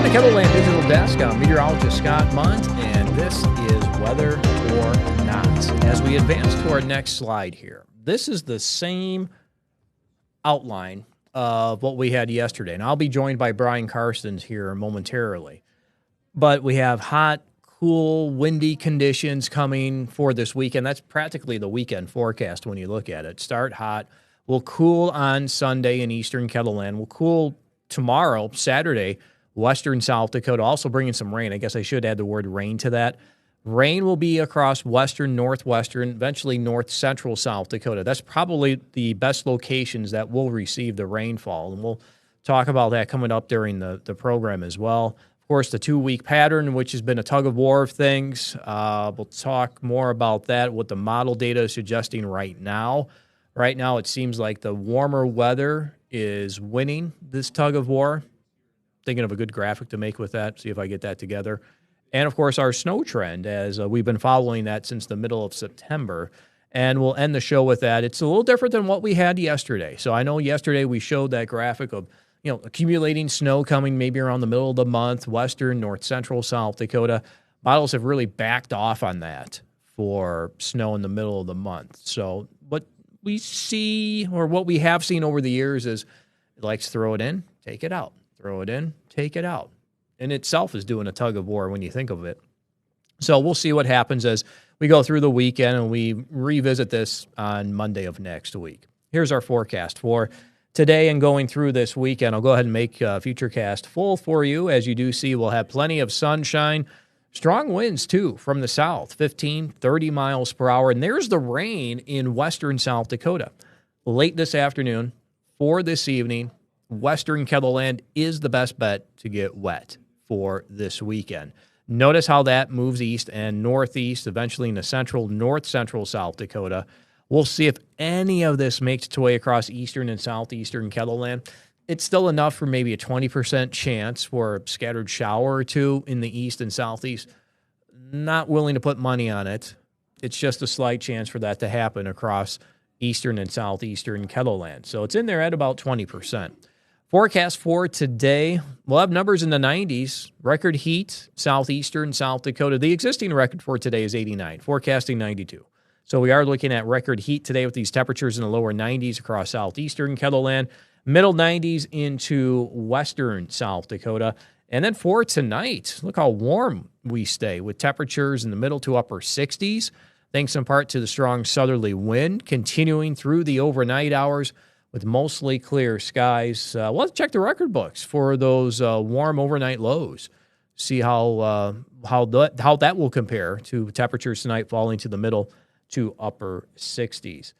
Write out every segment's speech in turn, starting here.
From the KELOLAND Digital Desk, I'm meteorologist Scott Mundt, and this is Weather or Not. As we advance to our next slide here, this is the same outline of what we had yesterday, and I'll be joined by Brian Karstens here momentarily. But we have hot, cool, windy conditions coming for this weekend. That's practically the weekend forecast when you look at it. Start hot. We'll cool on Sunday in eastern KELOLAND. We'll cool tomorrow, Saturday, western South Dakota, also bringing some rain. I guess I should add the word rain to that. Rain will be across western, northwestern, eventually north-central South Dakota. That's probably the best locations that will receive the rainfall, and we'll talk about that coming up during the program as well. Of course, the 2-week pattern, which has been a tug-of-war of things. We'll talk more about that, what the model data is suggesting right now. Right now, it seems like the warmer weather is winning this tug-of-war. Thinking of a good graphic to make with that, see if I get that together. And, of course, our snow trend, as we've been following that since the middle of September. And we'll end the show with that. It's a little different than what we had yesterday. So I know yesterday we showed that graphic of, accumulating snow coming maybe around the middle of the month, western, north central South Dakota. Models have really backed off on that for snow in the middle of the month. So what we see, or what we have seen over the years, is it likes to throw it in, take it out. Throw it in, take it out. In itself is doing a tug of war when you think of it. So we'll see what happens as we go through the weekend, and we revisit this on Monday of next week. Here's our forecast for today and going through this weekend. I'll go ahead and make Futurecast full for you. As you do see, we'll have plenty of sunshine. Strong winds, too, from the south, 15, 30 miles per hour. And there's the rain in western South Dakota. Late this afternoon, for this evening, western KELOLAND is the best bet to get wet for this weekend. Notice how that moves east and northeast, eventually into central, north-central South Dakota. We'll see if any of this makes its way across eastern and southeastern KELOLAND. It's still enough for maybe a 20% chance for a scattered shower or two in the east and southeast. Not willing to put money on it. It's just a slight chance for that to happen across eastern and southeastern KELOLAND. So it's in there at about 20%. Forecast for today, we'll have numbers in the 90s. Record heat, southeastern South Dakota. The existing record for today is 89, forecasting 92. So we are looking at record heat today with these temperatures in the lower 90s across southeastern KELOLAND, middle 90s into western South Dakota. And then for tonight, look how warm we stay with temperatures in the middle to upper 60s, thanks in part to the strong southerly wind continuing through the overnight hours, with mostly clear skies. We'll have to check the record books for those warm overnight lows. See how that will compare to temperatures tonight falling to the middle to upper 60s.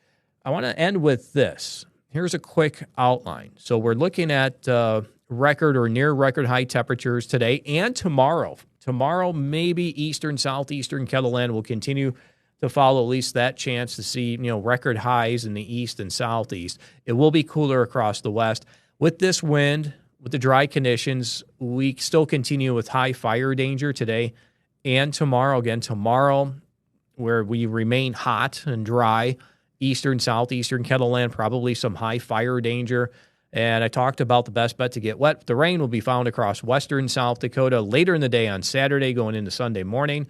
I want to end with this. Here's a quick outline. So we're looking at record or near record high temperatures today and tomorrow. Tomorrow, maybe eastern, southeastern KELOLAND will continue to follow at least that chance to see, record highs in the east and southeast. It will be cooler across the west. With this wind, with the dry conditions, we still continue with high fire danger today and tomorrow. Again, tomorrow, where we remain hot and dry, eastern, southeastern KELOLAND, probably some high fire danger. And I talked about the best bet to get wet. The rain will be found across western South Dakota later in the day on Saturday going into Sunday morning.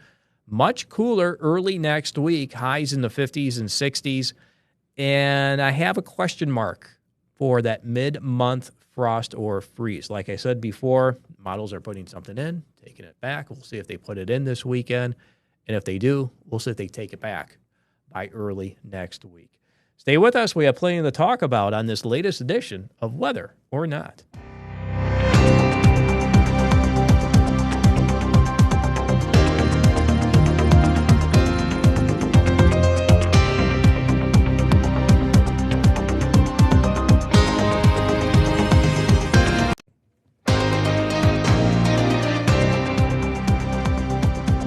Much cooler early next week, highs in the 50s and 60s. And I have a question mark for that mid-month frost or freeze. Like I said before, models are putting something in, taking it back. We'll see if they put it in this weekend. And if they do, we'll see if they take it back by early next week. Stay with us. We have plenty to talk about on this latest edition of Weather or Not.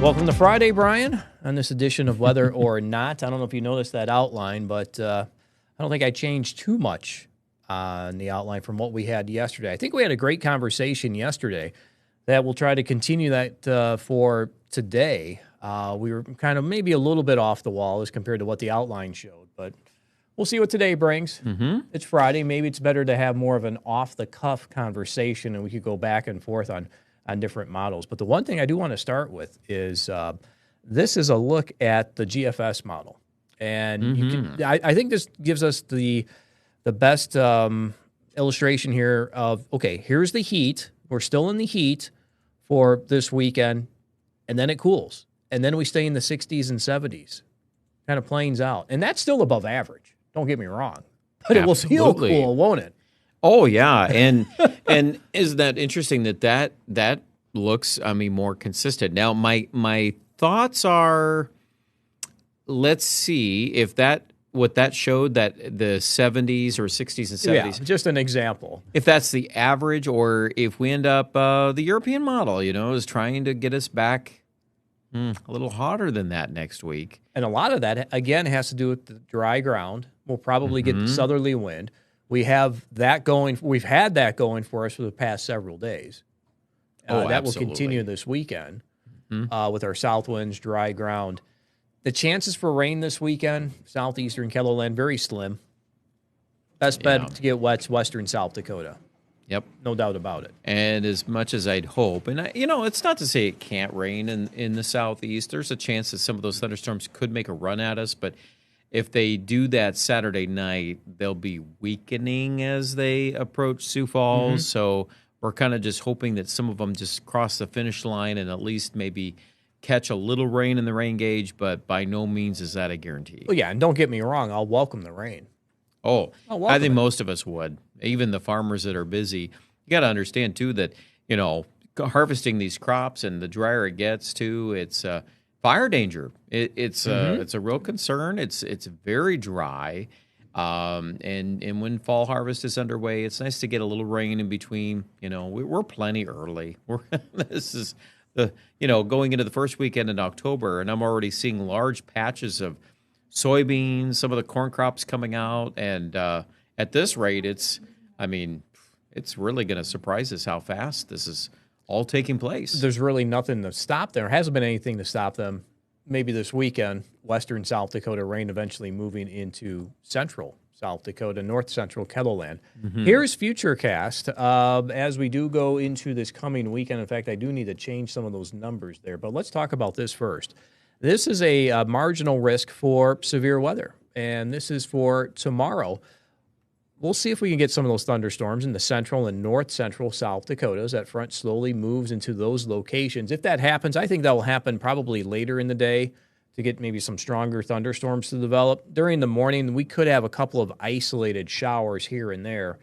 Welcome to Friday, Brian, on this edition of Weather or Not. I don't know if you noticed that outline, but I don't think I changed too much on the outline from what we had yesterday. I think we had a great conversation yesterday that we'll try to continue that for today. We were kind of maybe a little bit off the wall as compared to what the outline showed, but we'll see what today brings. It's Friday. Maybe it's better to have more of an off-the-cuff conversation, and we could go back and forth on on different models. But the one thing I do want to start with is this is a look at the GFS model. And you can, I think this gives us the best illustration here of, okay, here's the heat. We're still in the heat for this weekend, and then it cools. And then we stay in the 60s and 70s, kind of planes out. And that's still above average. Don't get me wrong. But it will feel cool, won't it? Oh, yeah. And isn't that interesting that looks, more consistent? Now, my thoughts are, let's see if what that showed, that the 70s or 60s and 70s. Yeah, just an example. If that's the average, or if we end up, the European model, is trying to get us back a little hotter than that next week. And a lot of that, again, has to do with the dry ground. We'll probably get the southerly wind. We have that going. We've had that going for us for the past several days. That will continue this weekend with our south winds, dry ground. The chances for rain this weekend, southeastern KELOLAND, very slim. Best bet to get wet's western South Dakota. Yep. No doubt about it. And as much as I'd hope, and it's not to say it can't rain in the southeast. There's a chance that some of those thunderstorms could make a run at us, but if they do that Saturday night, they'll be weakening as they approach Sioux Falls. So we're kind of just hoping that some of them just cross the finish line and at least maybe catch a little rain in the rain gauge, but by no means is that a guarantee. Well, yeah, and don't get me wrong, I'll welcome the rain. Oh, I think most of us would, even the farmers that are busy. You got to understand, too, that, harvesting these crops, and the drier it gets, too, it's fire danger. It's a real concern. It's very dry. And when fall harvest is underway, it's nice to get a little rain in between. We're plenty early. This is going into the first weekend in October, and I'm already seeing large patches of soybeans, some of the corn crops coming out, and at this rate, it's really going to surprise us how fast this is all taking place. There's really nothing to stop them. There hasn't been anything to stop them. Maybe this weekend, western South Dakota rain eventually moving into central South Dakota, north central KELOLAND. Here's Futurecast as we do go into this coming weekend. In fact, I do need to change some of those numbers there, but let's talk about this first. This is a marginal risk for severe weather, and this is for tomorrow. We'll see if we can get some of those thunderstorms in the central and north central South Dakota as that front slowly moves into those locations. If that happens, I think that will happen probably later in the day to get maybe some stronger thunderstorms to develop. During the morning, we could have a couple of isolated showers here and there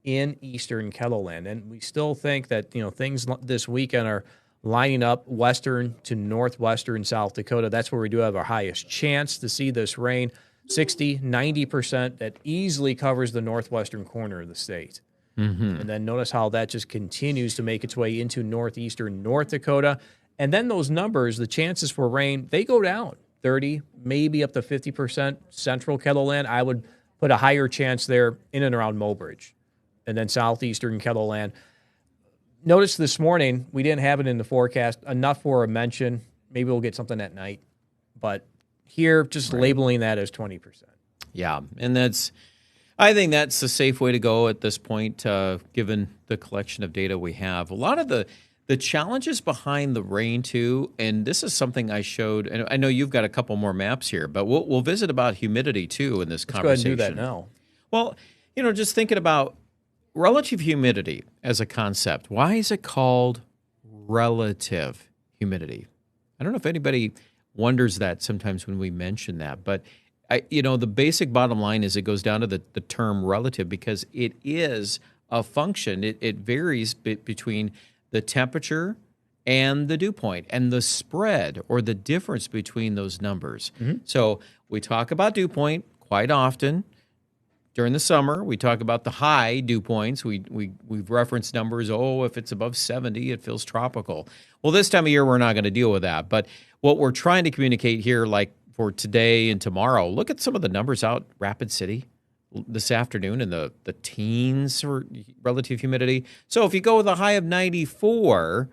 in eastern KELOLAND, and we still think that things this weekend are lining up western to northwestern South Dakota. That's where we do have our highest chance to see this rain. 60, 90%, that easily covers the northwestern corner of the state. And then notice how that just continues to make its way into northeastern North Dakota. And then those numbers, the chances for rain, they go down 30, maybe up to 50% central KELOLAND. I would put a higher chance there in and around Mobridge. And then southeastern KELOLAND. Notice this morning, we didn't have it in the forecast, enough for a mention. Maybe we'll get something at night. But here, just labeling that as 20%. Yeah, and I think that's the safe way to go at this point, given the collection of data we have. A lot of the challenges behind the rain, too, and this is something I showed, and I know you've got a couple more maps here, but we'll visit about humidity, too, in this conversation. Let's go ahead and do that now. Well, just thinking about relative humidity as a concept. Why is it called relative humidity? I don't know if anybody wonders that sometimes when we mention that, but the basic bottom line is it goes down to the term relative because it is a function. It varies between the temperature and the dew point and the spread or the difference between those numbers. So we talk about dew point quite often. During the summer, we talk about the high dew points. We've referenced numbers, if it's above 70, it feels tropical. Well, this time of year, we're not going to deal with that. But what we're trying to communicate here, like for today and tomorrow, look at some of the numbers out Rapid City this afternoon in the teens for relative humidity. So if you go with a high of 94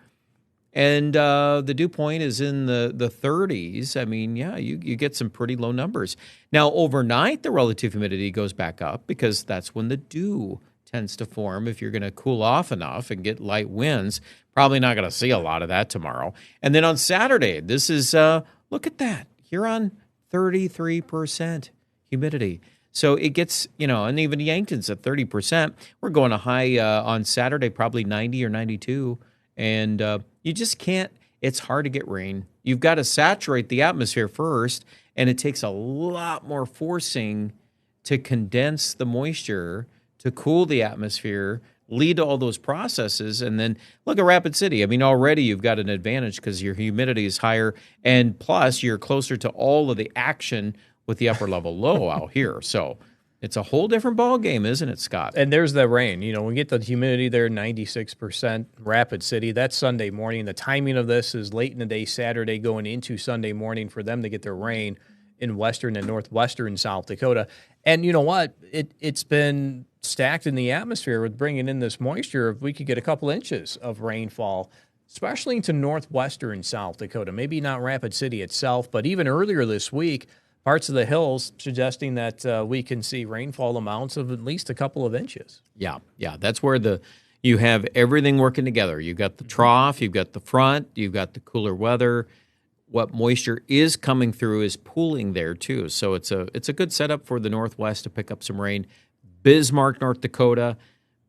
and the dew point is in the 30s, you get some pretty low numbers. Now, overnight, the relative humidity goes back up because that's when the dew tends to form if you're going to cool off enough and get light winds. Probably not going to see a lot of that tomorrow. And then on Saturday, this is, look at that. You're on 33% humidity. So it gets, and even Yankton's at 30%. We're going to high on Saturday, probably 90 or 92. And you just can't, it's hard to get rain. You've got to saturate the atmosphere first, and it takes a lot more forcing to condense the moisture, to cool the atmosphere, lead to all those processes. And then look at Rapid City. I mean, already you've got an advantage because your humidity is higher, and plus you're closer to all of the action with the upper level low out here. So it's a whole different ball game, isn't it, Scott? And there's the rain. We get the humidity there, 96%, Rapid City. That's Sunday morning. The timing of this is late in the day, Saturday, going into Sunday morning for them to get their rain in western and northwestern South Dakota. And you know what? It's been stacked in the atmosphere with bringing in this moisture. If we could get a couple inches of rainfall, especially into northwestern South Dakota, maybe not Rapid City itself, but even earlier this week, parts of the hills suggesting that we can see rainfall amounts of at least a couple of inches. Yeah. That's where you have everything working together. You've got the trough, you've got the front, you've got the cooler weather. What moisture is coming through is pooling there too. So it's a good setup for the Northwest to pick up some rain. Bismarck, North Dakota,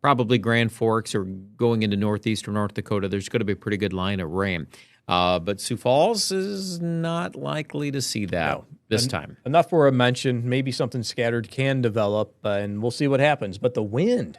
probably Grand Forks or going into northeastern North Dakota, there's going to be a pretty good line of rain. But Sioux Falls is not likely to see that this time. Enough for a mention. Maybe something scattered can develop, and we'll see what happens. But the wind,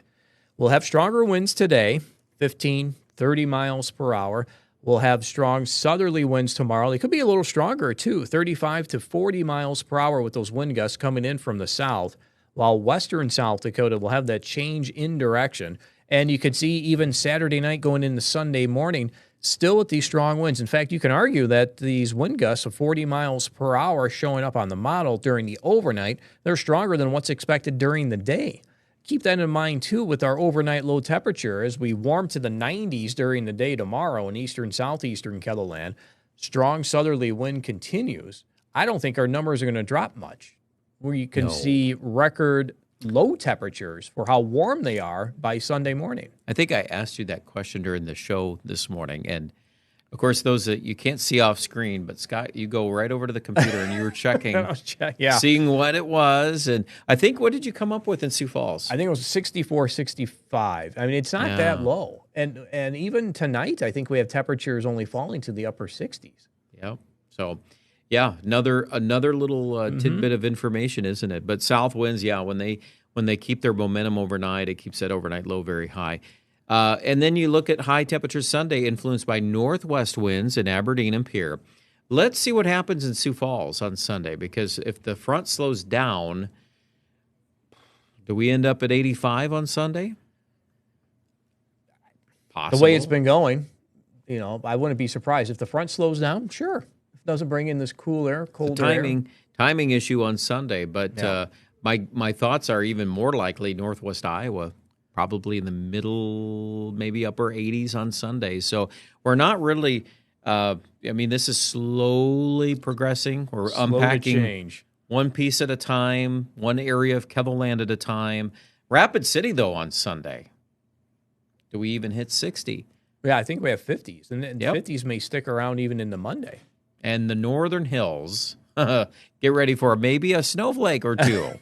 we'll have stronger winds today, 15, 30 miles per hour. We'll have strong southerly winds tomorrow. They could be a little stronger, too, 35 to 40 miles per hour with those wind gusts coming in from the south, while western South Dakota will have that change in direction. And you could see even Saturday night going into Sunday morning, still with these strong winds. In fact, you can argue that these wind gusts of 40 miles per hour showing up on the model during the overnight, they're stronger than what's expected during the day. Keep that in mind, too, with our overnight low temperature as we warm to the 90s during the day tomorrow in eastern, southeastern KELOLAND. Strong southerly wind continues. I don't think our numbers are going to drop much. We can see record low temperatures for how warm they are by Sunday morning. I think I asked you that question during the show this morning, and of course, those that you can't see off screen, but Scott, you go right over to the computer and you were checking, seeing what it was. And I think, what did you come up with in Sioux Falls? I think it was 64, 65. I mean, it's not that low. And even tonight, I think we have temperatures only falling to the upper 60s. Yep. So, another little tidbit of information, isn't it? But south winds, when they keep their momentum overnight, it keeps that overnight low very high. And then you look at high temperatures Sunday, influenced by northwest winds in Aberdeen and Pierre. Let's see what happens in Sioux Falls on Sunday, because if the front slows down, do we end up at 85 on Sunday? Possible. The way it's been going, I wouldn't be surprised. If the front slows down, sure. If it doesn't bring in this cold air. Timing issue on Sunday, but my thoughts are even more likely northwest Iowa, probably in the middle, maybe upper 80s on Sunday. So we're not really, this is slowly progressing. We're unpacking one piece at a time, one area of KELOLAND at a time. Rapid City, though, on Sunday. Do we even hit 60? Yeah, I think we have 50s. And 50s may stick around even into Monday. And the northern hills, get ready for maybe a snowflake or two.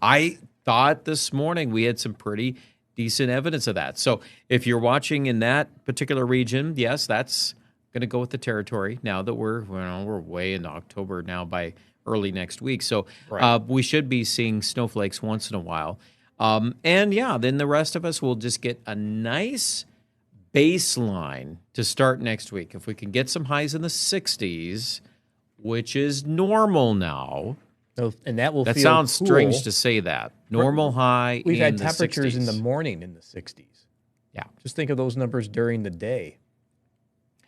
I thought this morning we had some pretty decent evidence of that. So if you're watching in that particular region, yes, that's going to go with the territory now that we're way into October now by early next week. So we should be seeing snowflakes once in a while. Then the rest of us will just get a nice baseline to start next week. If we can get some highs in the 60s, which is normal now. And that will that feel sounds cool. Strange to say that. Normal high. We've had the temperatures 60s. in the morning in the 60s. Yeah. Just think of those numbers during the day.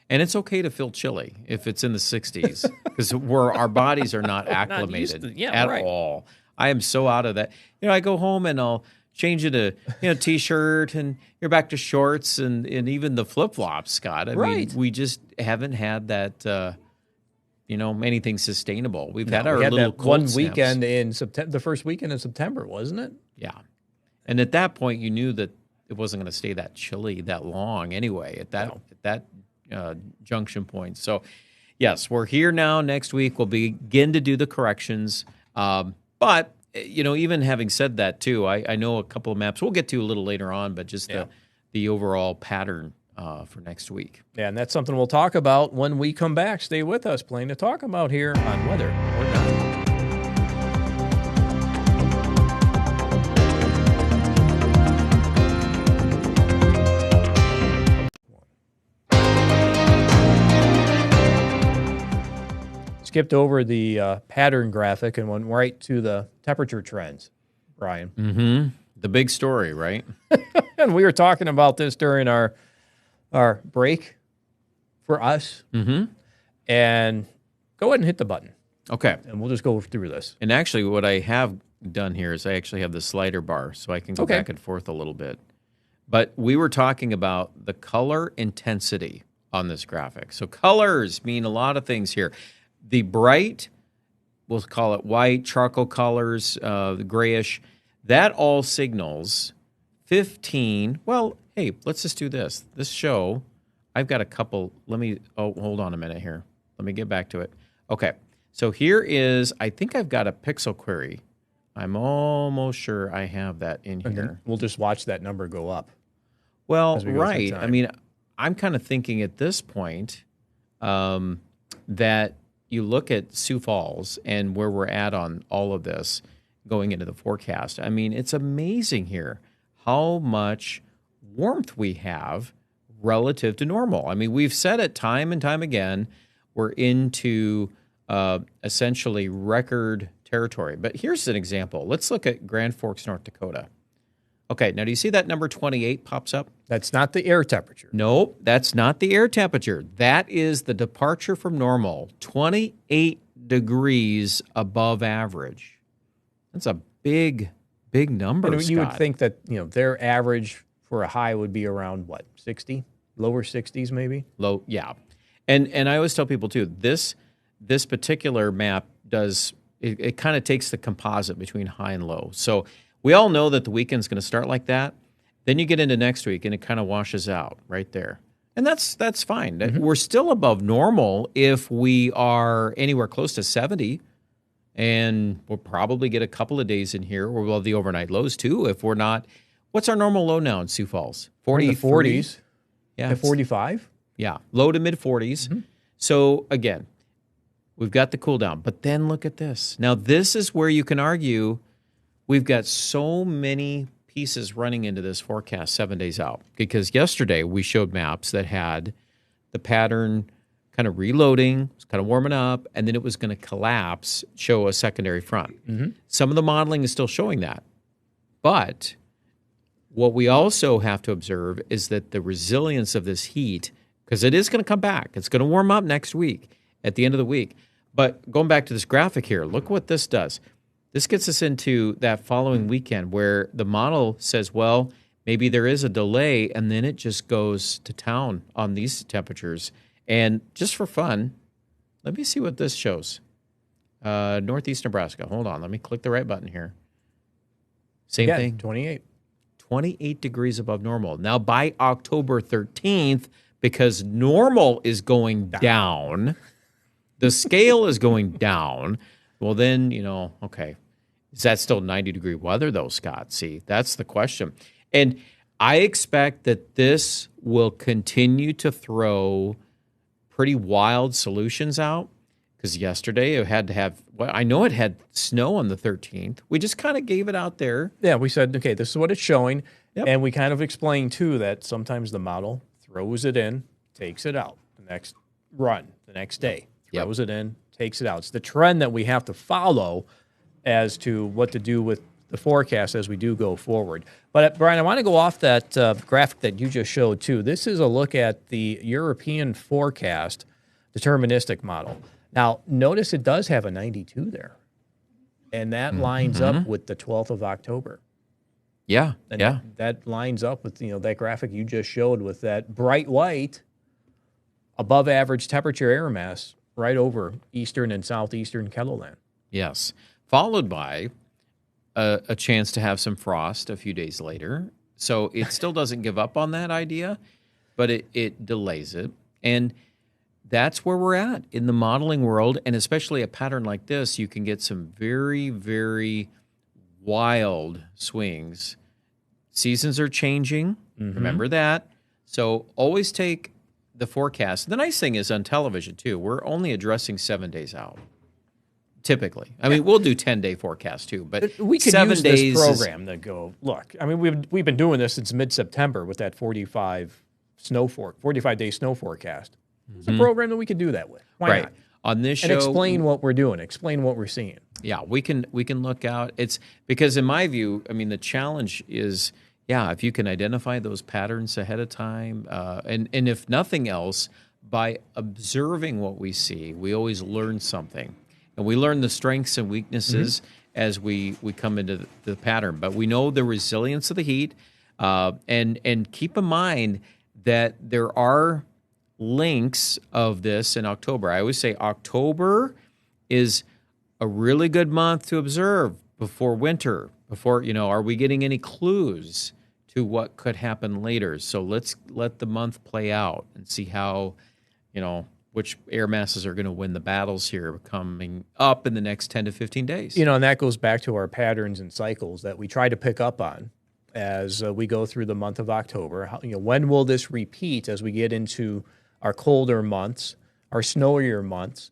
And it's okay to feel chilly if it's in the 60s because our bodies are not acclimated at all. I am so out of that. I go home and I'll change into t-shirt and you're back to shorts and even the flip-flops, Scott. I mean, we just haven't had that anything sustainable. We had little that cold one snaps. weekend in September, the first weekend in September, wasn't it? Yeah. And at that point, you knew that it wasn't going to stay that chilly that long anyway at that junction point. So, yes, we're here now. Next week, we'll begin to do the corrections. But, even having said that, too, I know a couple of maps we'll get to a little later on, but just the overall pattern for next week. Yeah, and that's something we'll talk about when we come back. Stay with us. Plenty to talk about here on Weather or Not. Skipped over the pattern graphic and went right to the temperature trends, Brian. Mm-hmm. The big story, right? And we were talking about this during our break for us. Mm-hmm. And go ahead and hit the button. Okay. And we'll just go through this. And actually, what I have done here is I actually have the slider bar, so I can go back and forth a little bit. But we were talking about the color intensity on this graphic. So colors mean a lot of things here. The bright, we'll call it white, charcoal colors, the grayish, that all signals 15. Well, hey, let's just do this. This show, I've got a couple. Hold on a minute here. Let me get back to it. Okay, so here is, I think I've got a pixel query. I'm almost sure I have that in here. Then we'll just watch that number go up. Well, right. I mean, I'm kind of thinking at this point that you look at Sioux Falls and where we're at on all of this going into the forecast. I mean, it's amazing here how much warmth we have relative to normal. I mean, we've said it time and time again, we're into essentially record territory. But here's an example. Let's look at Grand Forks, North Dakota. Okay, now do you see that number 28 pops up? That's not the air temperature. Nope, that's not the air temperature. That is the departure from normal, 28 degrees above average. That's a big number, And you Scott. would think that, their average for a high would be around, 60? Lower 60s maybe? Low, yeah. And I always tell people, too, this particular map does, it kind of takes the composite between high and low. So we all know that the weekend's going to start like that. Then you get into next week, and it kind of washes out right there. And that's fine. Mm-hmm. We're still above normal if we are anywhere close to 70, and we'll probably get a couple of days in here where we'll have the overnight lows, too, if we're not. What's our normal low now in Sioux Falls? 40s. Yeah. 45? Yeah, low to mid-40s. Mm-hmm. So, again, we've got the cool down. But then look at this. Now, this is where you can argue we've got so many pieces running into this forecast 7 days out. Because yesterday we showed maps that had the pattern kind of reloading, it's kind of warming up, and then it was going to collapse, show a secondary front. Mm-hmm. Some of the modeling is still showing that. But what we also have to observe is that the resilience of this heat, because it is going to come back, it's going to warm up next week, at the end of the week. But going back to this graphic here, look what this does. This gets us into that following weekend where the model says, well, maybe there is a delay, and then it just goes to town on these temperatures. And just for fun, let me see what this shows. Northeast Nebraska. Hold on. Let me click the right button here. Same thing. 28. 28 degrees above normal. Now, by October 13th, because normal is going down, the scale is going down, well, then, okay. Is that still 90-degree weather, though, Scott? See, that's the question. And I expect that this will continue to throw pretty wild solutions out, because yesterday it had to have, I know it had snow on the 13th. We just kind of gave it out there. Yeah, we said, okay, this is what it's showing. Yep. And we kind of explained, too, that sometimes the model throws it in, takes it out the next run, the next day. Throws it in, takes it out. It's the trend that we have to follow as to what to do with the forecast as we do go forward. But, Brian, I want to go off that graphic that you just showed, too. This is a look at the European forecast deterministic model. Now, notice it does have a 92 there, and that lines up with the 12th of October. Yeah, and that lines up with, that graphic you just showed with that bright white above average temperature air mass right over eastern and southeastern KELOLAND. Yes. Followed by a chance to have some frost a few days later. So it still doesn't give up on that idea, but it delays it. And that's where we're at in the modeling world. And especially a pattern like this, you can get some very, very wild swings. Seasons are changing. Remember that. So always take the forecast. The nice thing is on television, too, we're only addressing 7 days out. Typically. I mean, we'll do 10-day forecast, too. But we could 7 use days this program to go, look, I mean, we've been doing this since mid-September with that 45-day snow forecast. It's a program that we could do that with. Why not? On this show, and explain what we're doing, explain what we're seeing. Yeah, we can look out. It's because in my view, I mean, the challenge is, if you can identify those patterns ahead of time, and if nothing else, by observing what we see, we always learn something. And we learn the strengths and weaknesses as we come into the pattern. But we know the resilience of the heat, and keep in mind that there are links of this in October. I always say October is a really good month to observe before winter, are we getting any clues to what could happen later? So let's let the month play out and see how, which air masses are going to win the battles here coming up in the next 10 to 15 days. And that goes back to our patterns and cycles that we try to pick up on as we go through the month of October. When will this repeat as we get into our colder months, our snowier months,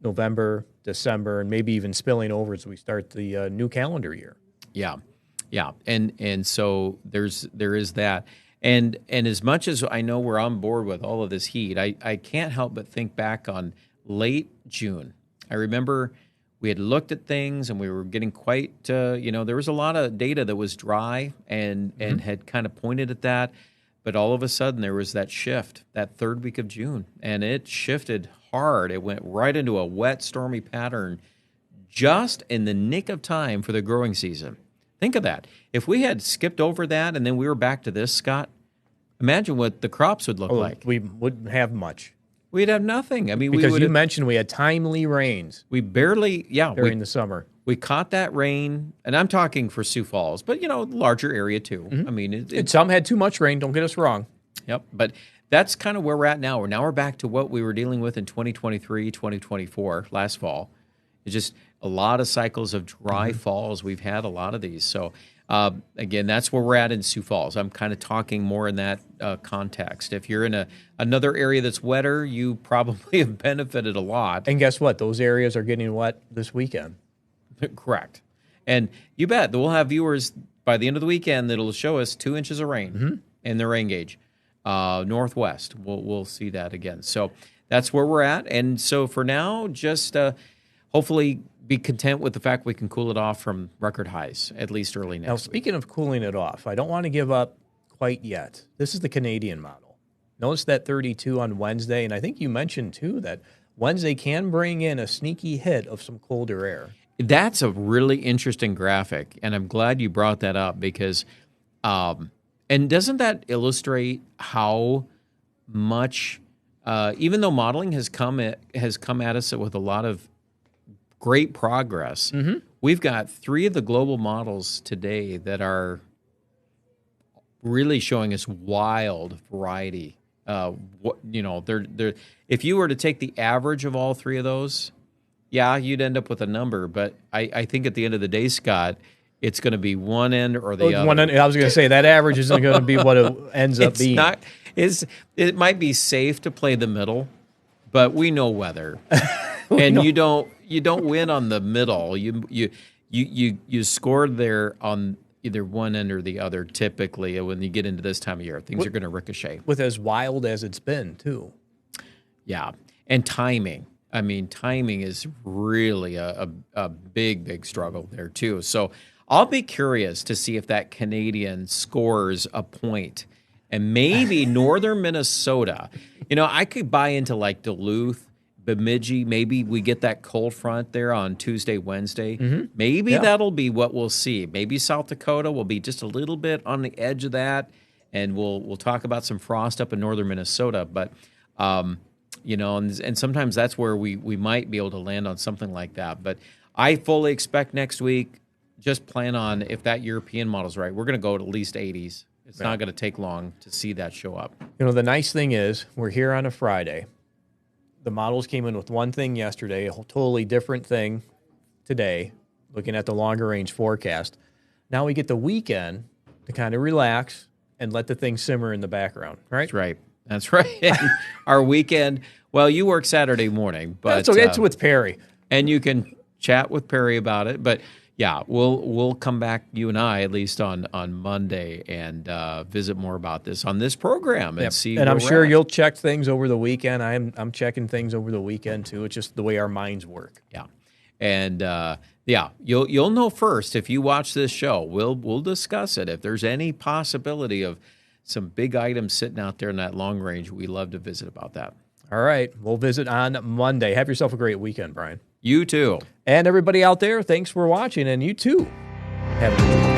November, December, and maybe even spilling over as we start the new calendar year? Yeah, and so there is that, and as much as I know we're on board with all of this heat, I can't help but think back on late June. I remember we had looked at things and we were getting quite, there was a lot of data that was dry and had kind of pointed at that. But all of a sudden, there was that shift, that third week of June, and it shifted hard. It went right into a wet, stormy pattern just in the nick of time for the growing season. Think of that. If we had skipped over that and then we were back to this, Scott, imagine what the crops would look like. We wouldn't have much. We'd have nothing. I mean, because you mentioned we had timely rains. We barely, during the summer. We caught that rain, and I'm talking for Sioux Falls, but, larger area too. I mean, and some had too much rain, don't get us wrong. Yep, but that's kind of where we're at now. Now we're back to what we were dealing with in 2023, 2024, last fall. It's just a lot of cycles of dry falls. We've had a lot of these. So, again, that's where we're at in Sioux Falls. I'm kind of talking more in that context. If you're in another area that's wetter, you probably have benefited a lot. And guess what? Those areas are getting wet this weekend. Correct. And you bet that we'll have viewers by the end of the weekend that'll show us 2 inches of rain in the rain gauge. Northwest, we'll see that again. So that's where we're at. And so for now, just hopefully be content with the fact we can cool it off from record highs, at least early next week. Now, speaking of cooling it off, I don't want to give up quite yet. This is the Canadian model. Notice that 32 on Wednesday, and I think you mentioned, too, that Wednesday can bring in a sneaky hit of some colder air. That's a really interesting graphic, and I'm glad you brought that up because, and doesn't that illustrate how much, even though modeling has come at us with a lot of great progress, we've got 3 of the global models today that are really showing us wild variety. They're if you were to take the average of all 3 of those, you'd end up with a number. But I think at the end of the day, Scott, it's going to be one end or the other. One end, I was going to say that average isn't going to be what it ends up being. It might be safe to play the middle, but we know weather, and you don't win on the middle. You score there on either one end or the other. Typically, when you get into this time of year, things are going to ricochet. With as wild as it's been, too. Yeah, and timing. I mean, timing is really a big, big struggle there, too. So I'll be curious to see if that Canadian scores a point. And maybe northern Minnesota. I could buy into like Duluth, Bemidji. Maybe we get that cold front there on Tuesday, Wednesday. Maybe that'll be what we'll see. Maybe South Dakota will be just a little bit on the edge of that. And we'll talk about some frost up in northern Minnesota. But and sometimes that's where we might be able to land on something like that. But I fully expect next week just plan on, if that European model's right, we're going to go to at least 80s. It's not going to take long to see that show up. You know, the nice thing is we're here on a Friday. The models came in with one thing yesterday, a totally different thing today, looking at the longer range forecast. Now we get the weekend to kind of relax and let the thing simmer in the background, right? That's right. Our weekend, well, you work Saturday morning, but so it's with Perry. And you can chat with Perry about it. But yeah, we'll come back, you and I, at least on Monday, and visit more about this on this program and see. And I'm sure you'll check things over the weekend. I'm checking things over the weekend too. It's just the way our minds work. Yeah, and you'll know first if you watch this show. We'll discuss it. If there's any possibility of some big items sitting out there in that long range, we love to visit about that. All right, we'll visit on Monday. Have yourself a great weekend, Brian. You too. And everybody out there, thanks for watching, and you too have a good weekend.